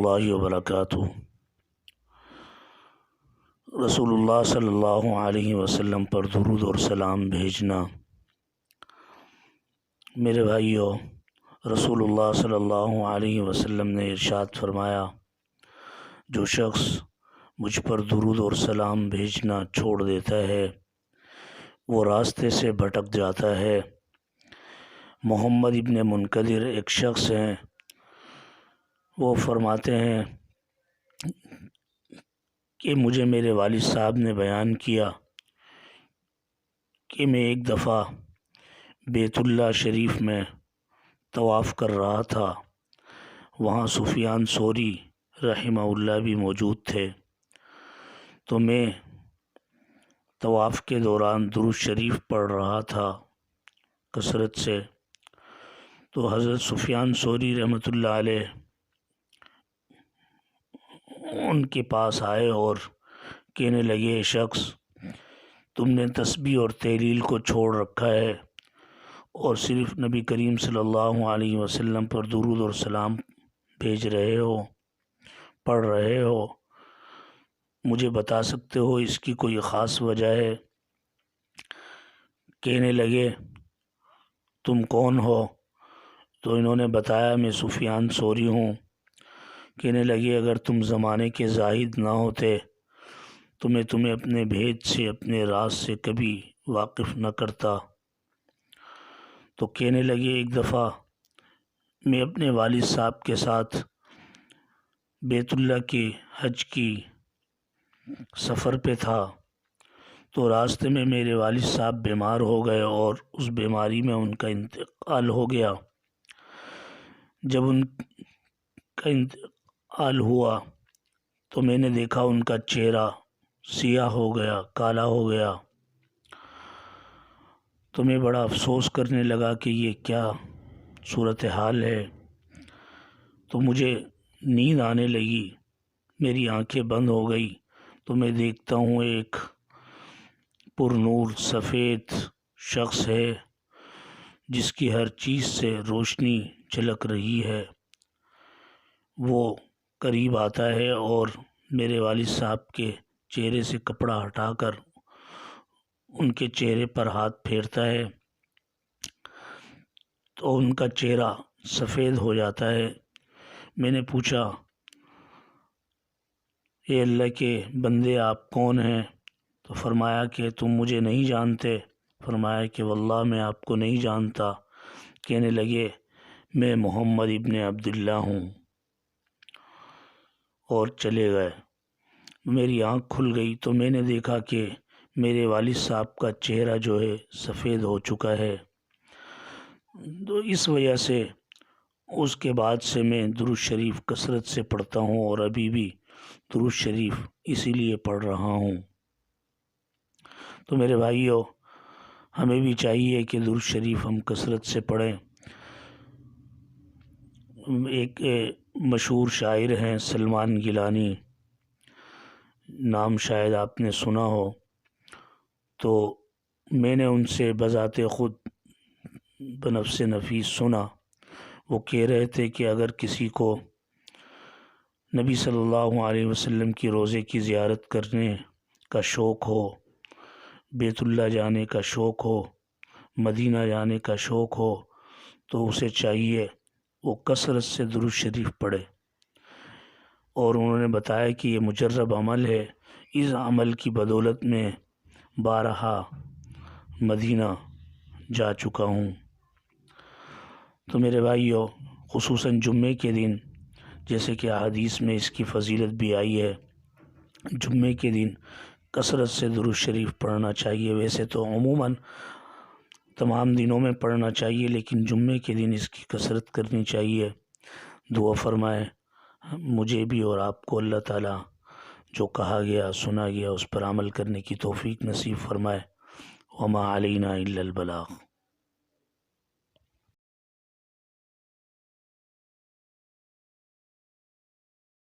اللہ وبرکاتہ۔ رسول اللہ صلی اللہ علیہ وسلم پر درود اور سلام بھیجنا۔ میرے بھائیو، رسول اللہ صلی اللہ علیہ وسلم نے ارشاد فرمایا، جو شخص مجھ پر درود اور سلام بھیجنا چھوڑ دیتا ہے وہ راستے سے بھٹک جاتا ہے۔ محمد ابن منکدر ایک شخص ہیں، وہ فرماتے ہیں کہ مجھے میرے والد صاحب نے بیان کیا کہ میں ایک دفعہ بیت اللہ شریف میں طواف کر رہا تھا، وہاں سفیان ثوری رحمہ اللہ بھی موجود تھے، تو میں طواف کے دوران درود شریف پڑھ رہا تھا کثرت سے، تو حضرت سفیان ثوری رحمۃ اللہ علیہ ان کے پاس آئے اور کہنے لگے، شخص تم نے تسبیح اور تحلیل کو چھوڑ رکھا ہے اور صرف نبی کریم صلی اللہ علیہ وسلم پر درود اور سلام بھیج رہے ہو، پڑھ رہے ہو، مجھے بتا سکتے ہو اس کی کوئی خاص وجہ ہے؟ کہنے لگے تم کون ہو؟ تو انہوں نے بتایا میں سفیان ثوری ہوں۔ کہنے لگے اگر تم زمانے کے زاہد نہ ہوتے تو میں تمہیں اپنے بھید سے، اپنے راز سے کبھی واقف نہ کرتا۔ تو کہنے لگے ایک دفعہ میں اپنے والد صاحب کے ساتھ بیت اللہ کے حج کی سفر پہ تھا، تو راستے میں میرے والد صاحب بیمار ہو گئے اور اس بیماری میں ان کا انتقال ہو گیا۔ جب ان کا انتقال ہوا تو میں نے دیکھا ان کا چہرہ سیاہ ہو گیا، کالا ہو گیا، تو میں بڑا افسوس کرنے لگا کہ یہ کیا صورتحال ہے۔ تو مجھے نیند آنے لگی، میری آنکھیں بند ہو گئی، تو میں دیکھتا ہوں ایک پر نور سفید شخص ہے جس کی ہر چیز سے روشنی جھلک رہی ہے، وہ قریب آتا ہے اور میرے والد صاحب کے چہرے سے کپڑا ہٹا کر ان کے چہرے پر ہاتھ پھیرتا ہے تو ان کا چہرہ سفید ہو جاتا ہے۔ میں نے پوچھا، اے اللہ کے بندے آپ کون ہیں؟ تو فرمایا کہ تم مجھے نہیں جانتے؟ فرمایا کہ واللہ میں آپ کو نہیں جانتا۔ کہنے لگے میں محمد ابن عبداللہ ہوں، اور چلے گئے۔ میری آنکھ کھل گئی تو میں نے دیکھا کہ میرے والد صاحب کا چہرہ جو ہے سفید ہو چکا ہے۔ تو اس وجہ سے اس کے بعد سے میں درود شریف کثرت سے پڑھتا ہوں، اور ابھی بھی درود شریف اسی لیے پڑھ رہا ہوں۔ تو میرے بھائیو، ہمیں بھی چاہیے کہ درود شریف ہم کثرت سے پڑھیں۔ ایک مشہور شاعر ہیں سلمان گیلانی، نام شاید آپ نے سنا ہو، تو میں نے ان سے بذات خود بنفس نفیس سنا۔ وہ کہہ رہے تھے کہ اگر کسی کو نبی صلی اللہ علیہ وسلم کی روضے کی زیارت کرنے کا شوق ہو، بیت اللہ جانے کا شوق ہو، مدینہ جانے کا شوق ہو، تو اسے چاہیے وہ کثرت سے درود شریف پڑھے۔ اور انہوں نے بتایا کہ یہ مجرب عمل ہے، اس عمل کی بدولت میں بارہا مدینہ جا چکا ہوں۔ تو میرے بھائیو، خصوصاً جمعے کے دن، جیسے کہ احادیث میں اس کی فضیلت بھی آئی ہے، جمعے کے دن کثرت سے درود شریف پڑھنا چاہیے۔ ویسے تو عموماً تمام دنوں میں پڑھنا چاہیے، لیکن جمعے کے دن اس کی کثرت کرنی چاہیے۔ دعا فرمائے مجھے بھی اور آپ کو اللہ تعالیٰ جو کہا گیا، سنا گیا، اس پر عمل کرنے کی توفیق نصیب فرمائے۔ وما علینا الا البلاغ۔